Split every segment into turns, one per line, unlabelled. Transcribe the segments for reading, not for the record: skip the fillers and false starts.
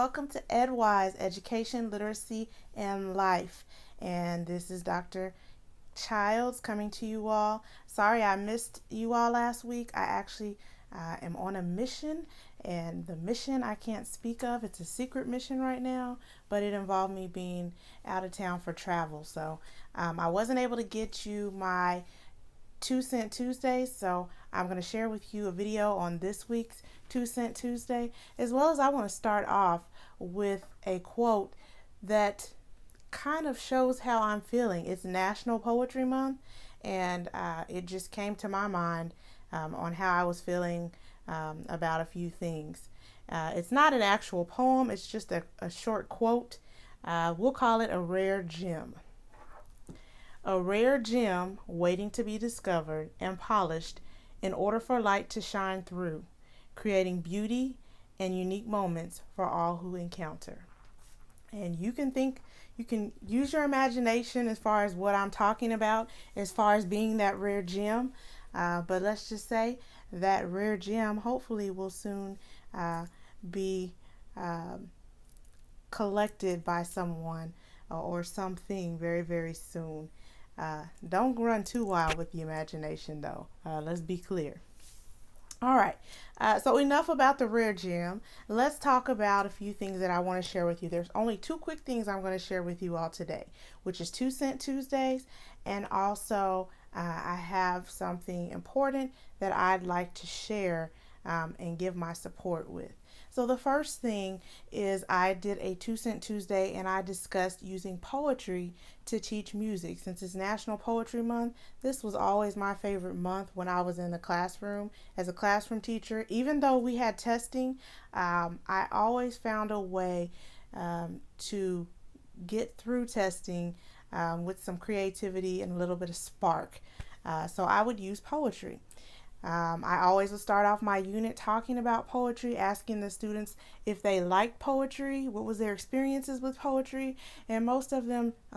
welcome to EdWise, Education, Literacy, and Life. And this is Dr. Childs coming to you all. Sorry I missed you all last week. I actually am on a mission, and the mission I can't speak of. It's a secret mission right now, but it involved me being out of town for travel. So I wasn't able to get you my 2 Cent Tuesdays, so I'm going to share with you a video on this week's 2 Cent Tuesday, as well as I want to start off with a quote that kind of shows how I'm feeling. It's National Poetry Month, and it just came to my mind on how I was feeling about a few things. It's not an actual poem, it's just a short quote. We'll call it a rare gem. A rare gem waiting to be discovered and polished in order for light to shine through, creating beauty and unique moments for all who encounter. And you can use your imagination as far as what I'm talking about, as far as being that rare gem. But let's just say that rare gem hopefully will soon be collected by someone or something very, very soon. Don't run too wild with the imagination, though. Let's be clear. All right. So enough about the rare gem. Let's talk about a few things that I want to share with you. There's only two quick things I'm going to share with you all today, which is 2 Cent Tuesdays, and also I have something important that I'd like to share and give my support with. So the first thing is I did a 2 Cent Tuesday, and I discussed using poetry to teach music. Since it's National Poetry Month, this was always my favorite month when I was in the classroom as a classroom teacher. Even though we had testing, I always found a way to get through testing with some creativity and a little bit of spark. So I would use poetry. I always would start off my unit talking about poetry, asking the students if they liked poetry, what was their experiences with poetry, and a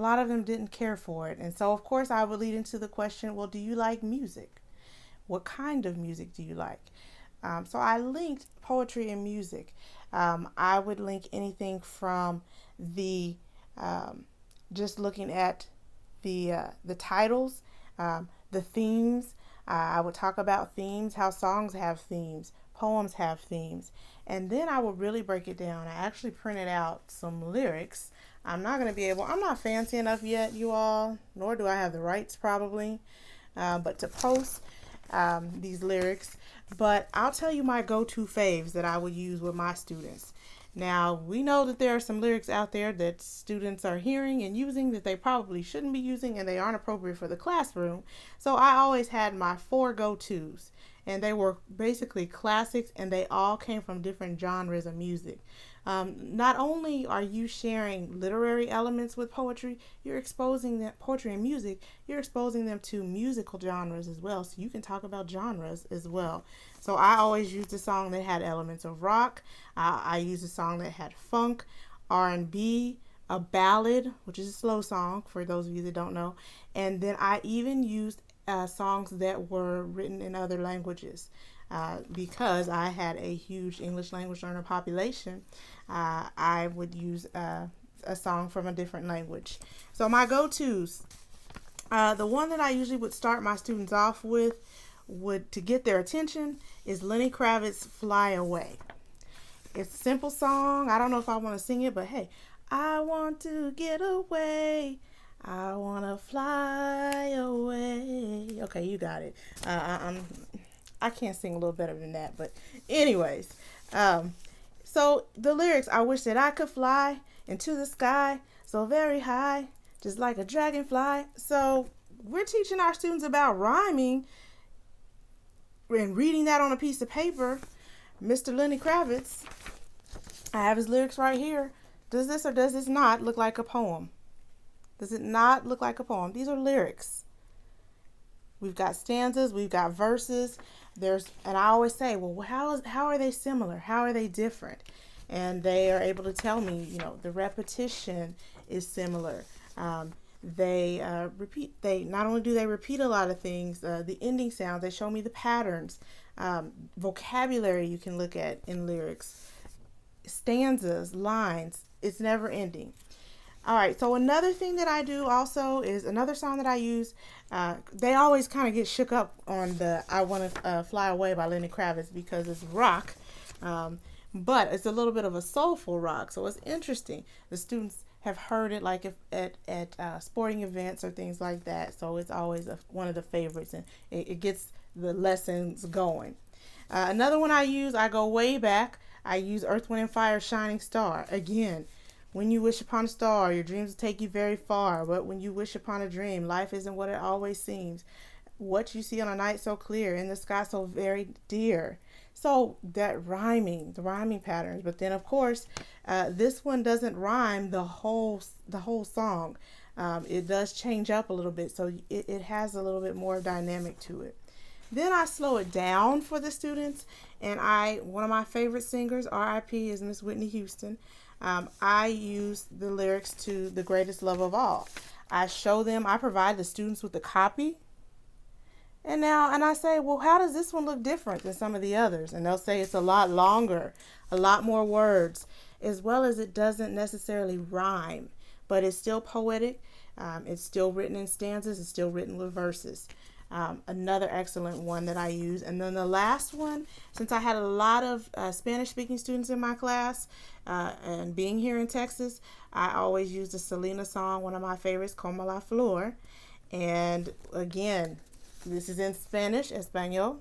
lot of them didn't care for it. And so, of course, I would lead into the question, well, do you like music? What kind of music do you like? So I linked poetry and music. I would link anything from the just looking at the titles, the themes. I would talk about themes, how songs have themes, poems have themes, and then I would really break it down. I actually printed out some lyrics. I'm not fancy enough yet, you all, nor do I have the rights probably, but to post these lyrics. But I'll tell you my go-to faves that I would use with my students. Now, we know that there are some lyrics out there that students are hearing and using that they probably shouldn't be using, and they aren't appropriate for the classroom. So I always had my 4 go-tos, and they were basically classics, and they all came from different genres of music. Not only are you sharing literary elements with poetry, you're exposing that poetry and music, you're exposing them to musical genres as well. So you can talk about genres as well. So I always used a song that had elements of rock. I used a song that had funk, R&B, a ballad, which is a slow song for those of you that don't know. And then I even used songs that were written in other languages. Because I had a huge English language learner population, I would use a song from a different language. So my go-tos, the one that I usually would start my students off with to get their attention is Lenny Kravitz's Fly Away. It's a simple song. I don't know if I want to sing it, but hey, I want to get away. I want to fly away. Okay, you got it. I can't sing a little better than that, but anyways, so the lyrics, I wish that I could fly into the sky so very high, just like a dragonfly. So we're teaching our students about rhyming and reading that on a piece of paper. Mr. Lenny Kravitz, I have his lyrics right here. Does this or does this not look like a poem? Does it not look like a poem? These are lyrics. We've got stanzas, we've got verses. And I always say, well, how are they similar? How are they different? And they are able to tell me, the repetition is similar. They not only do they repeat a lot of things, the ending sounds, they show me the patterns. Vocabulary you can look at in lyrics. stanzas, lines. It's never ending. All right, so another thing that I do also is another song that I use. They always kind of get shook up on the I Want to Fly Away by Lenny Kravitz because it's rock, but it's a little bit of a soulful rock, so it's interesting. The students have heard it like if at sporting events or things like that, so it's always one of the favorites, and it gets the lessons going. Another one I use, I go way back. I use Earth, Wind, and Fire, Shining Star. Again, when you wish upon a star, your dreams will take you very far. But when you wish upon a dream, life isn't what it always seems. What you see on a night so clear, in the sky so very dear. So that the rhyming patterns. But then, of course, this one doesn't rhyme the whole song. It does change up a little bit, so it has a little bit more dynamic to it. Then I slow it down for the students, and one of my favorite singers, R.I.P., is Miss Whitney Houston. I use the lyrics to The Greatest Love of All. I provide the students with the copy. And I say, well, how does this one look different than some of the others? And they'll say it's a lot longer, a lot more words, as well as it doesn't necessarily rhyme, but it's still poetic. It's still written in stanzas. It's still written with verses. Another excellent one that I use. And then the last one, since I had a lot of Spanish-speaking students in my class, and being here in Texas, I always use the Selena song, one of my favorites, Como la Flor. And again, this is in Spanish, Espanol.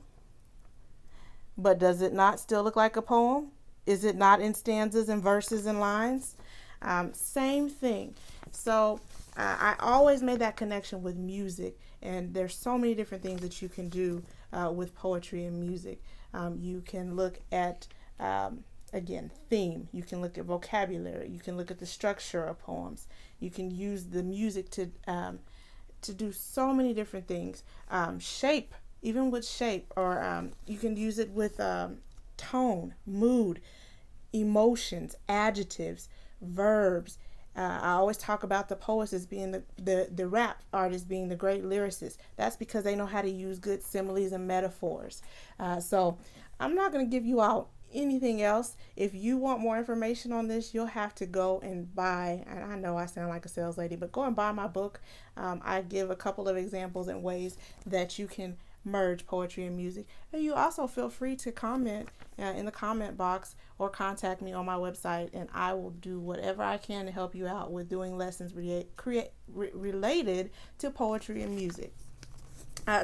But does it not still look like a poem? Is it not in stanzas and verses and lines? Same thing. So I always made that connection with music, and there's so many different things that you can do with poetry and music. You can look at, again, theme. You can look at vocabulary. You can look at the structure of poems. You can use the music to do so many different things. Shape, even with shape, or you can use it with tone, mood, emotions, adjectives, verbs. I always talk about the poets as being the rap artists being the great lyricists. That's because they know how to use good similes and metaphors. So I'm not going to give you out anything else. If you want more information on this, you'll have to go and buy, and I know I sound like a sales lady, but go and buy my book. I give a couple of examples and ways that you can merge poetry and music. And you also feel free to comment in the comment box or contact me on my website, and I will do whatever I can to help you out with doing lessons related to poetry and music.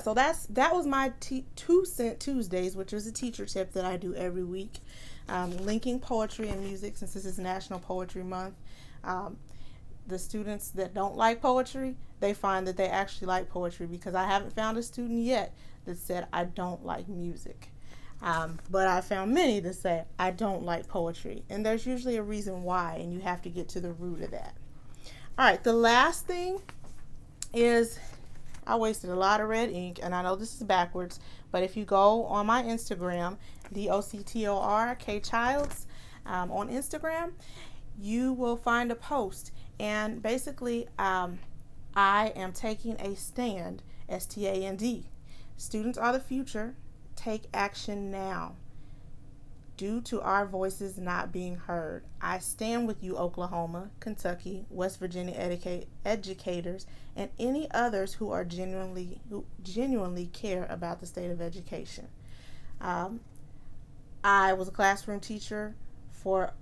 So that was my 2 Cent Tuesdays, which was a teacher tip that I do every week, linking poetry and music since this is National Poetry Month. The students that don't like poetry, they find that they actually like poetry, because I haven't found a student yet that said I don't like music. But I found many that say I don't like poetry, and there's usually a reason why, and you have to get to the root of that. All right, the last thing is, I wasted a lot of red ink, and I know this is backwards, but if you go on my Instagram, DOCTOR Childs, on Instagram, you will find a post, and basically I am taking a stand, STAND. Students are the future. Take action now. Due to our voices not being heard, I stand with you, Oklahoma, Kentucky, West Virginia educators, and any others who genuinely care about the state of education. I was a classroom teacher for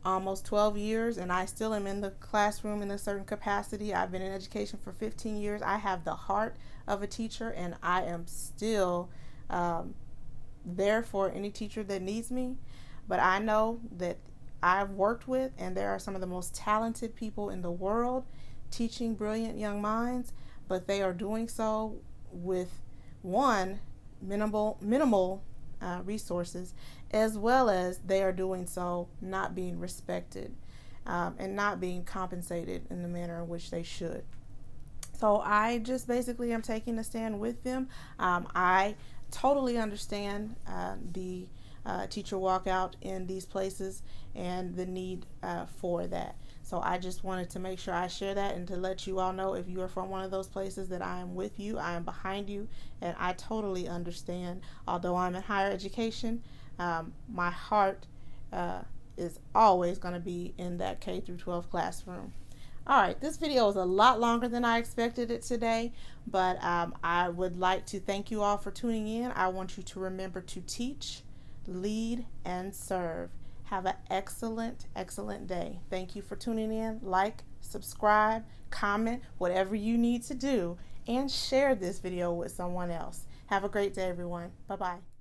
almost 12 years, and I still am in the classroom in a certain capacity. I've been in education for 15 years. I have the heart of a teacher, and I am still there for any teacher that needs me. But I know that I've worked with, and there are some of the most talented people in the world teaching brilliant young minds, but they are doing so with minimal resources, as well as they are doing so not being respected and not being compensated in the manner in which they should. So I just basically am taking a stand with them. I totally understand the teacher walkout in these places and the need for that. So I just wanted to make sure I share that, and to let you all know, if you are from one of those places, that I am with you, I am behind you, and I totally understand. Although I'm in higher education, my heart is always going to be in that K through 12 classroom. All right, this video is a lot longer than I expected it today, but I would like to thank you all for tuning in. I want you to remember to teach, lead, and serve. Have an excellent, excellent day. Thank you for tuning in. Like, subscribe, comment, whatever you need to do, and share this video with someone else. Have a great day, everyone. Bye-bye.